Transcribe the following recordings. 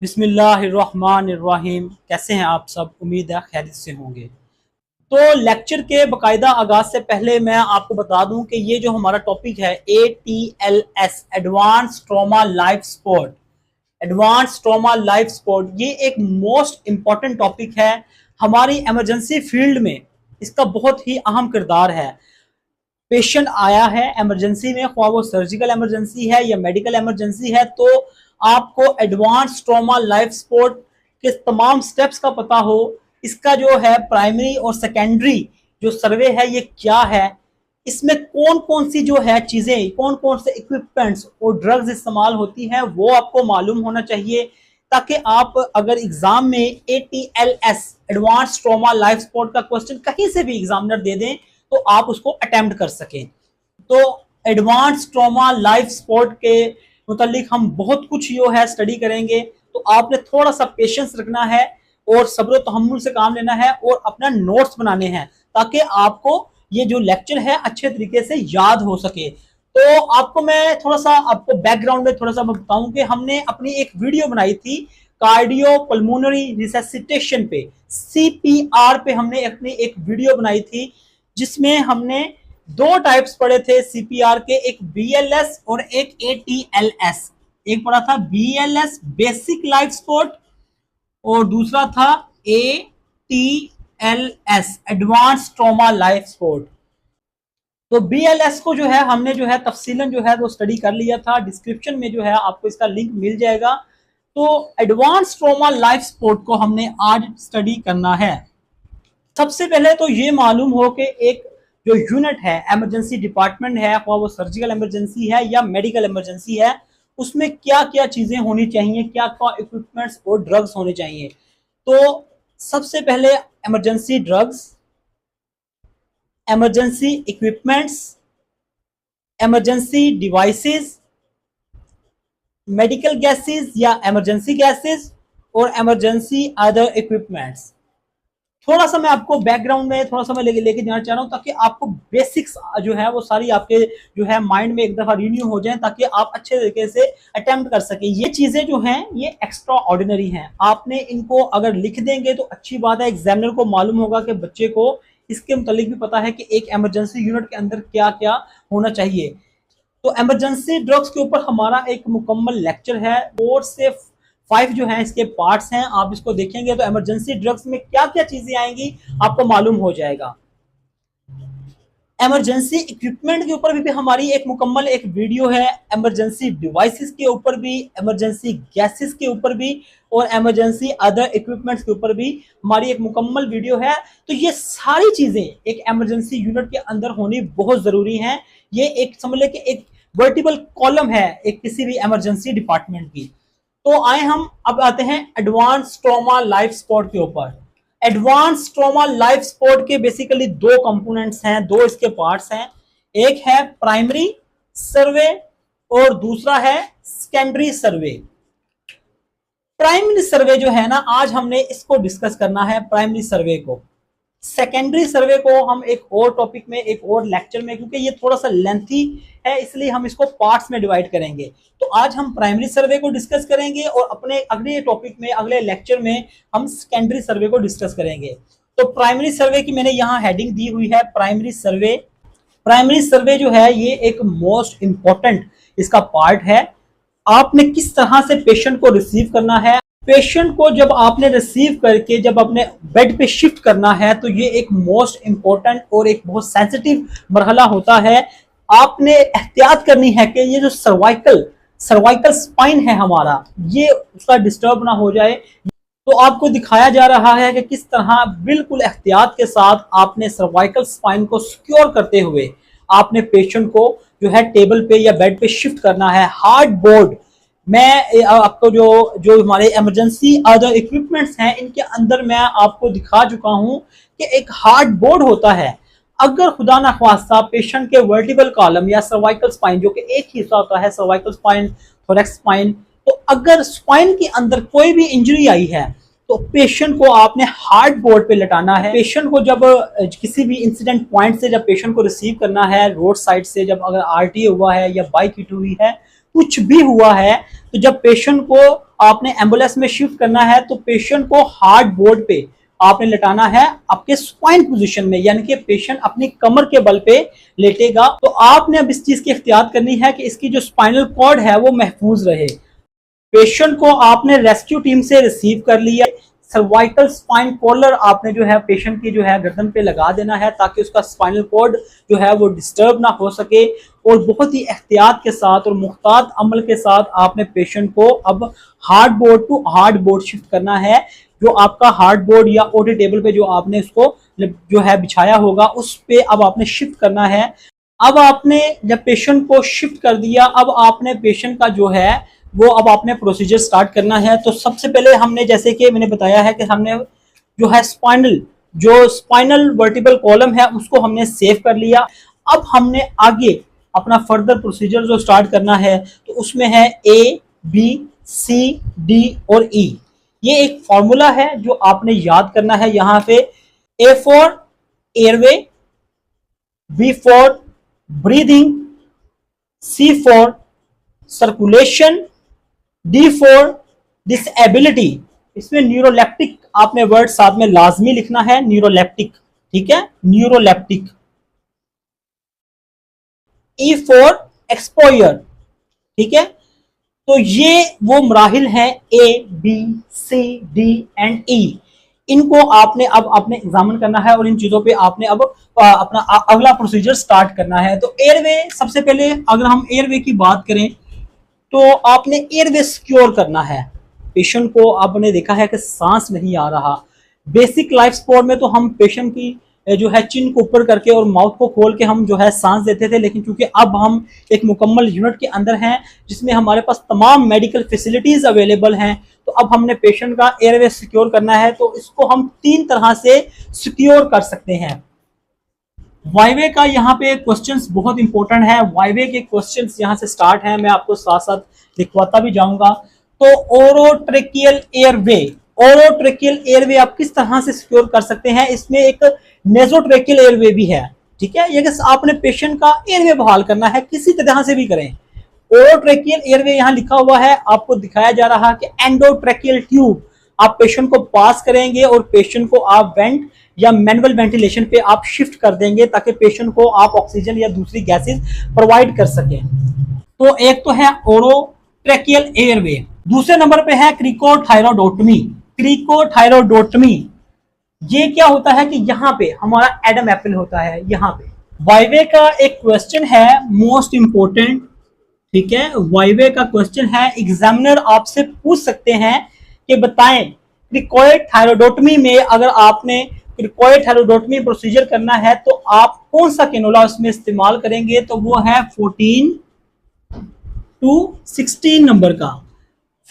बिस्मिल्लाहिर्रहमानिर्रहीम। कैसे हैं आप सब? उम्मीद है खैरियत से होंगे। तो लेक्चर के बाकायदा आगाज से पहले मैं आपको बता दूं कि ये जो हमारा टॉपिक है ATLS advance trauma life support, advance trauma life support, ये एक मोस्ट इंपॉर्टेंट टॉपिक है हमारी इमरजेंसी फील्ड में। इसका बहुत ही अहम किरदार है। पेशेंट आया है इमरजेंसी में, ख्वाह वो सर्जिकल इमरजेंसी है या मेडिकल इमरजेंसी है, तो आपको एडवांस ट्रॉमा लाइफ सपोर्ट के तमाम स्टेप्स का पता हो। इसका जो है प्राइमरी और सेकेंडरी जो सर्वे है ये क्या है, इसमें कौन कौन सी जो है चीजें, कौन कौन से इक्विपमेंट्स और ड्रग्स इस्तेमाल होती हैं, वो आपको मालूम होना चाहिए, ताकि आप अगर एग्जाम में ATLS advance trauma life support का क्वेश्चन कहीं से भी एग्जामिनर दे दें तो आप उसको अटेम्प्ट कर सकें। तो एडवांस ट्रॉमा लाइफ सपोर्ट के मुतालिक हम बहुत कुछ जो है स्टडी करेंगे, तो आपने थोड़ा सा पेशेंस रखना है और सब्र तहम्मुल से काम लेना है और अपना नोट्स बनाने हैं ताकि आपको ये जो लेक्चर है अच्छे तरीके से याद हो सके। तो आपको मैं थोड़ा सा आपको बैकग्राउंड में थोड़ा सा बताऊं कि हमने अपनी एक वीडियो बनाई थी कार्डियो पल्मोनरी रिससिटेशन पे, CPR पे हमने अपनी एक वीडियो बनाई थी जिसमें हमने दो टाइप्स पढ़े थे CPR के, एक BLS और एक ATLS। एक पढ़ा था BLS बेसिक लाइफ सपोर्ट और दूसरा था ATLS advance trauma life support. तो BLS को जो है हमने जो है तफसीलन जो है वो स्टडी कर लिया था, डिस्क्रिप्शन में जो है आपको इसका लिंक मिल जाएगा। तो एडवांस ट्रॉमा लाइफ सपोर्ट को हमने आज स्टडी करना है। सबसे पहले तो ये मालूम हो कि एक जो यूनिट है, इमरजेंसी डिपार्टमेंट है, वो सर्जिकल इमरजेंसी है या मेडिकल इमरजेंसी है, उसमें क्या क्या चीजें होनी चाहिए, क्या क्या इक्विपमेंट्स और ड्रग्स होने चाहिए। तो सबसे पहले emergency drugs, emergency equipments, emergency devices, medical gases या इमरजेंसी गैसेस और इमरजेंसी अदर इक्विपमेंट्स। थोड़ा सा मैं आपको बैकग्राउंड में थोड़ा सा मैं लेके जाना चाह रहा हूं ताकि आपको बेसिक्स जो है वो सारी आपके जो है माइंड में एक दफा रिन्यू हो जाए ताकि आप अच्छे तरीके से अटेम्प्ट कर सके। ये चीजें जो हैं ये एक्स्ट्रा ऑर्डिनरी हैं, आपने इनको अगर लिख देंगे तो अच्छी बात है, एग्जामिनर को मालूम होगा कि बच्चे को इसके मुतालिक भी पता है कि एक इमरजेंसी यूनिट के अंदर क्या क्या होना चाहिए। तो इमरजेंसी ड्रग्स के ऊपर हमारा एक मुकम्मल लेक्चर है, 4 से 5 जो है इसके पार्ट्स हैं। आप इसको देखेंगे तो इमरजेंसी ड्रग्स में क्या क्या चीजें आएंगी आपको मालूम हो जाएगा। इमरजेंसी इक्विपमेंट के ऊपर भी हमारी एक मुकम्मल एक वीडियो है, इमरजेंसी डिवाइसेस के ऊपर भी, इमरजेंसी गैसेस के ऊपर भी और इमरजेंसी अदर इक्विपमेंट्स के ऊपर भी हमारी एक मुकम्मल वीडियो है। तो ये सारी चीजें एक इमरजेंसी यूनिट के अंदर होनी बहुत जरूरी है। ये एक समझ ले कि एक वर्टिकल कॉलम है एक किसी भी इमरजेंसी डिपार्टमेंट की। तो आए हम अब आते हैं एडवांस ट्रॉमा लाइफ सपोर्ट के ऊपर। एडवांस ट्रॉमा लाइफ सपोर्ट के बेसिकली दो कंपोनेंट्स हैं, दो इसके पार्ट्स हैं। एक है प्राइमरी सर्वे और दूसरा है सेकेंडरी सर्वे। प्राइमरी सर्वे जो है ना, आज हमने इसको डिस्कस करना है प्राइमरी सर्वे को। सेकेंडरी सर्वे को हम एक और टॉपिक में, एक और लेक्चर में, क्योंकि ये थोड़ा सा लेंथी है इसलिए हम इसको पार्ट्स में डिवाइड करेंगे। तो आज हम प्राइमरी सर्वे को डिस्कस करेंगे और अपने अगले टॉपिक में, अगले लेक्चर में हम सेकेंडरी सर्वे को डिस्कस करेंगे। तो प्राइमरी सर्वे की मैंने यहाँ हेडिंग दी हुई है प्राइमरी सर्वे। प्राइमरी सर्वे जो है ये एक मोस्ट इंपॉर्टेंट इसका पार्ट है। आपने किस तरह से पेशेंट को रिसीव करना है, पेशेंट को जब आपने रिसीव करके जब अपने बेड पे शिफ्ट करना है, तो ये एक मोस्ट इंपॉर्टेंट और एक बहुत सेंसिटिव मरहला होता है। आपने एहतियात करनी है कि ये जो सर्वाइकल स्पाइन है हमारा, ये उसका डिस्टर्ब ना हो जाए। तो आपको दिखाया जा रहा है कि किस तरह बिल्कुल एहतियात के साथ आपने सर्वाइकल स्पाइन को सिक्योर करते हुए आपने पेशेंट को जो है टेबल पे या बेड पे शिफ्ट करना है। हार्ड बोर्ड, मैं आपको जो हमारे इमरजेंसी अदर इक्विपमेंट्स हैं इनके अंदर मैं आपको दिखा चुका हूं कि एक हार्ड बोर्ड होता है। अगर खुदा ना ख्वास्ता पेशेंट के वर्टिकल कॉलम या सर्वाइकल स्पाइन, जो कि एक ही हिस्सा होता है सर्वाइकल स्पाइन, थोरैक्स स्पाइन, तो अगर स्पाइन के अंदर कोई भी इंजरी आई है तो पेशेंट को आपने हार्ड बोर्ड पे लटाना है। पेशेंट को जब किसी भी इंसिडेंट पॉइंट से जब पेशेंट को रिसीव करना है, रोड साइड से जब अगर RTA हुआ है या बाइक हिट हुई है, कुछ भी हुआ है, तो जब पेशेंट को आपने एम्बुलेंस में शिफ्ट करना है तो पेशेंट को हार्ड बोर्ड पे आपने लेटाना है आपके स्पाइन पोजीशन में, यानी कि पेशेंट अपनी कमर के बल पे लेटेगा। तो आपने अब इस चीज की एहतियात करनी है कि इसकी जो स्पाइनल कॉर्ड है वो महफूज रहे। पेशेंट को आपने रेस्क्यू टीम से रिसीव कर लिया, सर्वाइकल स्पाइन कॉलर आपने जो है पेशेंट की जो है गर्दन पे लगा देना है ताकि उसका स्पाइनल कॉर्ड जो है वो डिस्टर्ब ना हो सके। और बहुत ही एहतियात के साथ और मुख्तात अमल के साथ आपने पेशेंट को अब hard board to hard board shift करना है। जो आपका हार्ड बोर्ड या ओटी टेबल पे जो आपने उसको जो है बिछाया होगा उस पे अब आपने शिफ्ट करना है। अब आपने जब पेशेंट को शिफ्ट कर दिया, अब आपने पेशेंट का जो है वो अब आपने प्रोसीजर स्टार्ट करना है। तो सबसे पहले हमने, जैसे कि मैंने बताया है कि हमने जो है स्पाइनल वर्टिबल कॉलम है उसको हमने सेव कर लिया। अब हमने आगे अपना फर्दर प्रोसीजर जो स्टार्ट करना है तो उसमें है ABCD और E। ये एक फॉर्मूला है जो आपने याद करना है। यहां पे A for airway, B for breathing, C for circulation, D for disability. इसमें न्यूरोलेप्टिक आपने वर्ड साथ में लाजमी लिखना है, न्यूरोलेप्टिक, ठीक है, न्यूरोलेप्टिक। E फॉर एक्सपोयर, ठीक है। तो ये वो मराहिल हैं ABCD एंड E। इनको आपने अब अपने एग्जामिन करना है और इन चीजों पे आपने अब अपना अगला प्रोसीजर स्टार्ट करना है। तो एयरवे, सबसे पहले अगर हम एयरवे की बात करें तो आपने एयरवे सिक्योर करना है। पेशेंट को आपने देखा है कि सांस नहीं आ रहा। बेसिक लाइफ सपोर्ट में तो हम पेशेंट की जो है चिन को ऊपर करके और माउथ को खोल के हम जो है सांस देते थे, लेकिन चूंकि अब हम एक मुकम्मल यूनिट के अंदर हैं जिसमें हमारे पास तमाम मेडिकल फैसिलिटीज अवेलेबल हैं, तो अब हमने पेशेंट का एयरवे सिक्योर करना है। तो इसको हम 3 तरह से सिक्योर कर सकते हैं। वाइवे का यहाँ पे क्वेश्चंस बहुत इंपॉर्टेंट है। वाइवे के क्वेश्चंस यहाँ से स्टार्ट हैं, मैं आपको साथ साथ लिखवाता भी जाऊंगा। तो ओरोट्रेकियल एयरवे, ओरोट्रेकियल एयरवे आप किस तरह से सिक्योर कर सकते हैं। इसमें एक नेजोट्रेकियल एयरवे भी है, ठीक है। ये आपने पेशेंट का एयरवे बहाल करना है, किसी तरह से भी करें। ओरोट्रेकियल एयरवे यहाँ लिखा हुआ है, आपको दिखाया जा रहा है कि एंडोट्रेकियल ट्यूब आप पेशेंट को पास करेंगे और पेशेंट को आप वेंट या मैनुअल वेंटिलेशन पे आप शिफ्ट कर देंगे ताकि पेशेंट को आप ऑक्सीजन या दूसरी गैसेस प्रोवाइड कर सकें। तो एक तो है ओरोट्रेकियल एयरवे। दूसरे नंबर पे है क्रिकोथायरोडोटमी। क्रिकोथायरोडोटमी ये क्या होता है कि यहाँ पे हमारा एडम एप्पल होता है। यहाँ पे वाइवे का एक क्वेश्चन है मोस्ट इंपोर्टेंट, ठीक है। वाइवे का क्वेश्चन है, एग्जामिनर आपसे पूछ सकते हैं कि बताएं क्रिकोइड थायरोडोटमी में अगर आपने क्रिकोइड थायरोडोटमी प्रोसीजर करना है तो आप कौन सा कैनोला उसमें इस्तेमाल करेंगे। तो वो है 14 to 16 नंबर का,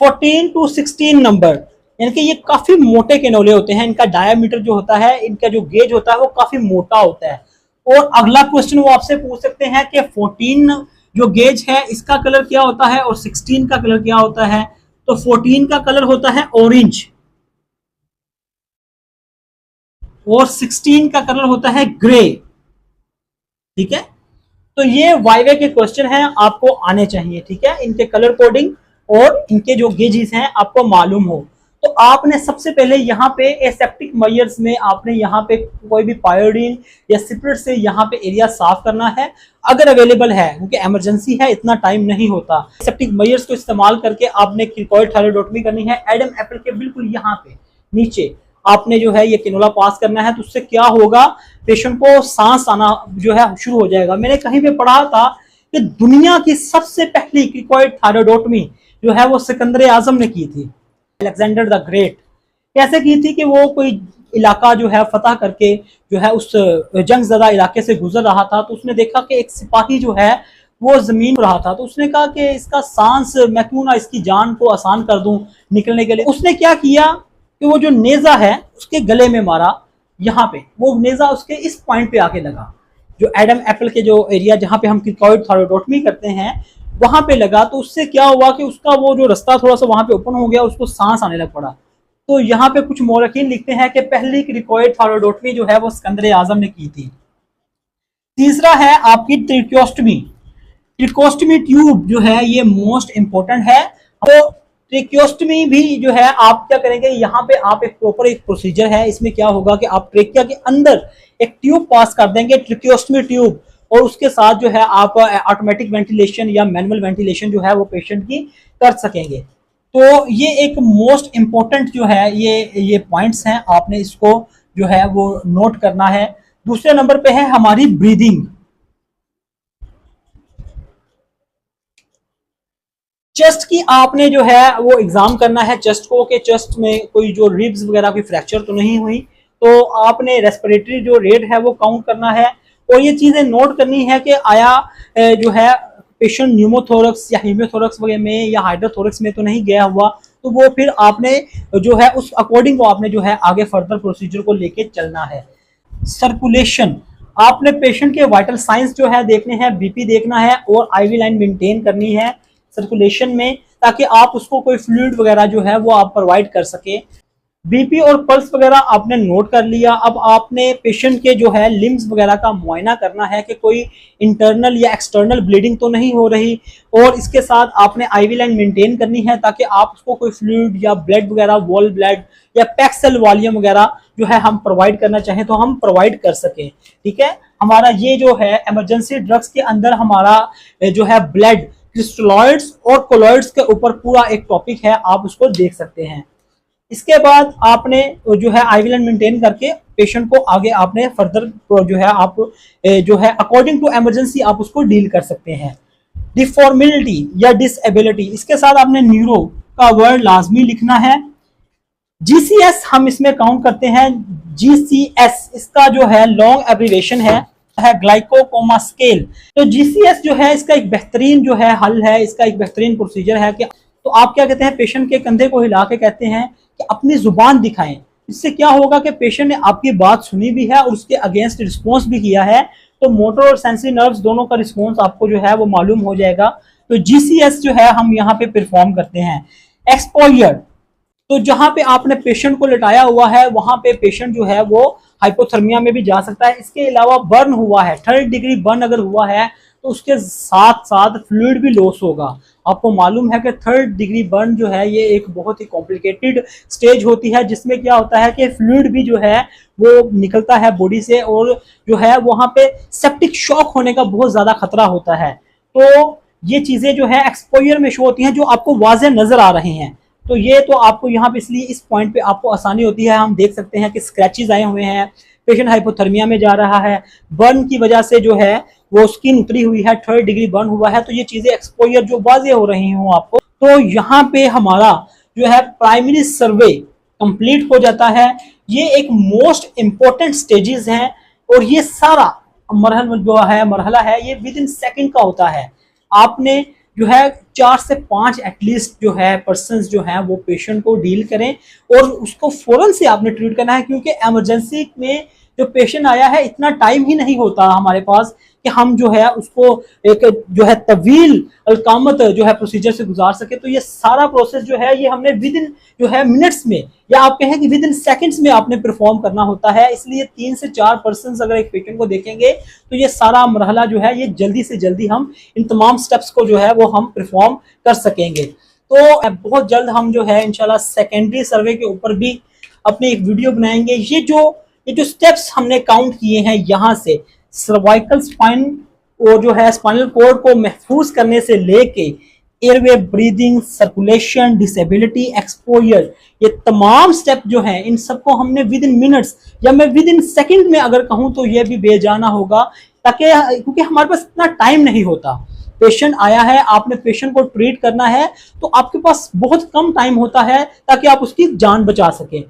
14 to 16 नंबर, यानी कि ये काफी मोटे कैनोले होते हैं। इनका डायामीटर जो होता है, इनका जो गेज होता है वो काफी मोटा होता है। और अगला क्वेश्चन वो आपसे पूछ सकते हैं कि 14 जो गेज है इसका कलर क्या होता है और 16 का कलर क्या होता है। तो 14 का कलर होता है ऑरेंज और 16 का कलर होता है ग्रे, ठीक है। तो ये वाइवे के क्वेश्चन हैं, आपको आने चाहिए, ठीक है। इनके कलर कोडिंग और इनके जो गेजेस हैं आपको मालूम हो। तो आपने सबसे पहले यहाँ पे एसेप्टिक मेजर्स में आपने यहाँ पे कोई भी पायोडीन या सिपरेट से यहाँ पे एरिया साफ करना है अगर अवेलेबल है, क्योंकि इमरजेंसी है, इतना टाइम नहीं होता। एसेप्टिक मेजर्स को इस्तेमाल करके आपने क्रिकोइड थायरोडोटमी करनी है। एडम एप्पल के बिल्कुल यहाँ पे नीचे आपने जो है ये कैनोला पास करना है। तो उससे क्या होगा, पेशेंट को सांस आना जो है शुरू हो जाएगा। मैंने कहीं पे पढ़ा था कि दुनिया की सबसे पहली क्रिकोइड थायरोडोटमी जो है वो सिकंदर आजम ने की थी, अलेक्जेंडर द ग्रेट। कैसे की थी कि वो कोई इलाका जो है फतह करके जो है उस जंग ज़दा इलाके से गुजर रहा था, तो उसने देखा कि एक सिपाही जो है वो जमीन पर रहा था। तो उसने कहा कि इसका सांस मैं क्यों ना इसकी जान को आसान कर दूं निकलने के लिए। उसने क्या किया कि वो जो नेजा है उसके गले में मारा, यहाँ पे वो नेजा उसके इस पॉइंट पे आके लगा, जो एडम एप्पल के जो एरिया जहाँ पे हम क्रिकोइड थायरोडोटमी करते हैं वहां पे लगा। तो उससे क्या हुआ कि उसका वो जो रास्ता थोड़ा सा वहां पे ओपन हो गया, उसको सांस आने लग पड़ा। तो यहाँ पे कुछ मौरखीन लिखते हैं कि पहली क्रिकोइड थायरोडोटमी जो है वो सिकंदर आजम ने की थी। तीसरा है आपकी ट्रिकोस्टमी। ट्रिकोस्टमी ट्यूब जो है ये मोस्ट इंपॉर्टेंट है। तो ट्रेकियोस्टमी भी जो है आप क्या करेंगे, यहाँ पे आप एक प्रॉपर एक प्रोसीजर है, इसमें क्या होगा कि आप ट्रेकिया के अंदर एक ट्यूब पास कर देंगे, ट्रेकियोस्टमी ट्यूब, और उसके साथ जो है आप ऑटोमेटिक वेंटिलेशन या मैनुअल वेंटिलेशन जो है वो पेशेंट की कर सकेंगे। तो ये एक मोस्ट इंपॉर्टेंट जो है ये पॉइंट्स हैं, आपने इसको जो है वो नोट करना है। दूसरे नंबर पे है हमारी ब्रीदिंग। चेस्ट की आपने जो है वो एग्जाम करना है चेस्ट को, कि चेस्ट में कोई जो रिब्स वगैरह की फ्रैक्चर तो नहीं हुई, तो आपने रेस्पिरेटरी जो रेट है वो काउंट करना है, और ये चीजें नोट करनी है कि आया जो है पेशेंट न्यूमोथोरक्स या हीमोथोरक्स वगैरह में या हाइड्रोथोरक्स में तो नहीं गया हुआ, तो वो फिर आपने जो है उस अकॉर्डिंग वो आपने जो है आगे फर्दर प्रोसीजर को लेके चलना है। सर्कुलेशन, आपने पेशेंट के वाइटल साइंस जो है देखने हैं, बीपी देखना है और आईवी लाइन मेंटेन करनी है सर्कुलेशन में, ताकि आप उसको कोई फ्लूइड वगैरह जो है वो आप प्रोवाइड कर सके। बीपी और पल्स वगैरह आपने नोट कर लिया। अब आपने पेशेंट के जो है लिम्स वगैरह का मुआयना करना है कि कोई इंटरनल या एक्सटर्नल ब्लीडिंग तो नहीं हो रही, और इसके साथ आपने आईवी लाइन मेंटेन करनी है ताकि आप उसको कोई फ्लूइड या ब्लड वगैरह, वॉल ब्लड या पैक सेल वॉल्यूम वगैरह जो है हम प्रोवाइड करना चाहें तो हम प्रोवाइड कर सकें। ठीक है, हमारा ये जो है इमरजेंसी ड्रग्स के अंदर हमारा जो है ब्लड क्रिस्टलॉइड्स और कोलॉइड्स के ऊपर पूरा एक टॉपिक है, आप उसको देख सकते हैं। इसके बाद आपने जो है आईवी लाइन मेंटेन करके पेशेंट को आगे आपने फर्दर जो है आप जो है अकॉर्डिंग टू इमरजेंसी आप उसको डील कर सकते हैं। डिफॉर्मिलिटी या डिसएबिलिटी, इसके साथ आपने न्यूरो का वर्ड लाजमी लिखना है। जीसीएस हम इसमें काउंट करते हैं, जीसीएस इसका जो है लॉन्ग एब्रिवेशन है ग्लाइकोकोमा स्केल। तो जीसीएस जो है इसका एक बेहतरीन जो है हल है, इसका एक बेहतरीन प्रोसीजर है कि तो आप क्या कहते हैं, पेशेंट के कंधे को हिला के कहते हैं कि अपनी जुबान दिखाएं। इससे क्या होगा कि पेशेंट ने आपकी बात सुनी भी है और उसके अगेंस्ट रिस्पॉन्स भी किया है, तो मोटर और सेंसरी नर्व्स दोनों का रिस्पॉन्स आपको जो है वो मालूम हो जाएगा। तो जीसीएस जो है हम यहाँ पे परफॉर्म करते हैं। एक्सपोजर, तो जहां पे आपने पेशेंट को लिटाया हुआ है वहां पे पेशेंट जो है वो हाइपोथर्मिया में भी जा सकता है। इसके अलावा बर्न हुआ है, 3rd डिग्री बर्न अगर हुआ है तो उसके साथ साथ फ्लूइड भी लॉस होगा। आपको मालूम है कि 3rd डिग्री बर्न जो है ये एक बहुत ही कॉम्प्लिकेटेड स्टेज होती है, जिसमें क्या होता है कि फ्लूइड भी जो है वो निकलता है बॉडी से, और जो है वहां पे सेप्टिक शॉक होने का बहुत ज्यादा खतरा होता है। तो ये चीजें जो है एक्सपोजर में शो होती हैं जो आपको वाज़ेह नजर आ रहे हैं। तो ये तो आपको यहाँ पे इसलिए इस पॉइंट पे आपको आसानी होती है। हम देख सकते हैं कि स्क्रैचेस आए हुए हैं, पेशेंट हाइपोथर्मिया में जा रहा है, बर्न की वजह से जो है वो स्किन उतरी हुई है, 3rd डिग्री बर्न हुआ है। तो ये चीजें एक्सपोजर जो वाज़ेह हो रही हूँ आपको, तो यहाँ पे हमारा जो है प्राइमरी सर्वे कंप्लीट हो जाता है। ये एक मोस्ट इंपॉर्टेंट स्टेजेस हैं, और ये सारा मरहला है ये विद इन सेकेंड का होता है। आपने जो है 4 से 5 एटलीस्ट जो है पर्सन्स जो है वो पेशेंट को डील करें, और उसको फौरन से आपने ट्रीट करना है, क्योंकि इमरजेंसी में जो पेशेंट आया है इतना टाइम ही नहीं होता हमारे पास कि हम जो है उसको एक जो है तवील अलकामत जो है प्रोसीजर से गुजार सके। तो ये सारा प्रोसेस जो है ये हमने विद इन जो है मिनट्स में, या आप कहें कि विद इन सेकेंड्स में आपने परफॉर्म करना होता है। इसलिए 3 से 4 पर्सन अगर एक पेशेंट को देखेंगे तो ये सारा मरहला जो है ये जल्दी से जल्दी हम इन तमाम स्टेप्स को जो है वो हम परफॉर्म कर सकेंगे। तो बहुत जल्द हम जो है इंशाल्लाह सेकेंडरी सर्वे के ऊपर भी अपनी एक वीडियो बनाएंगे। ये जो स्टेप्स हमने काउंट किए हैं, यहाँ से सर्वाइकल स्पाइन और जो है स्पाइनल कॉर्ड को महफूज करने से लेके airway, breathing, circulation, disability, exposure, ये तमाम स्टेप जो हैं इन सबको हमने विद इन मिनट्स या मैं विद इन सेकेंड में अगर कहूँ तो ये भी बेजाना होगा, ताकि क्योंकि हमारे पास इतना टाइम नहीं होता। पेशेंट आया है, आपने पेशेंट को ट्रीट करना है, तो आपके पास बहुत कम टाइम होता है ताकि आप उसकी जान बचा सकें।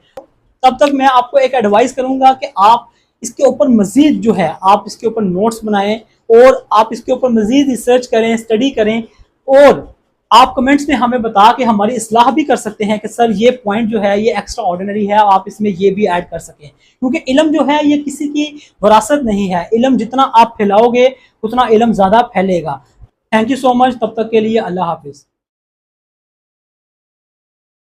तब तक मैं आपको एक एडवाइस करूंगा कि आप इसके ऊपर मजीद जो है आप इसके ऊपर नोट्स बनाएं, और आप इसके ऊपर मजीद रिसर्च करें, स्टडी करें, और आप कमेंट्स में हमें बता के हमारी इस्लाह भी कर सकते हैं कि सर ये पॉइंट जो है ये एक्स्ट्रा ऑर्डिनरी है, आप इसमें ये भी ऐड कर सकें। क्योंकि इल्म जो है ये किसी की विरासत नहीं है, इल्म जितना आप फैलाओगे उतना इल्म ज़्यादा फैलेगा। थैंक यू सो मच, तब तक के लिए अल्लाह हाफिज़।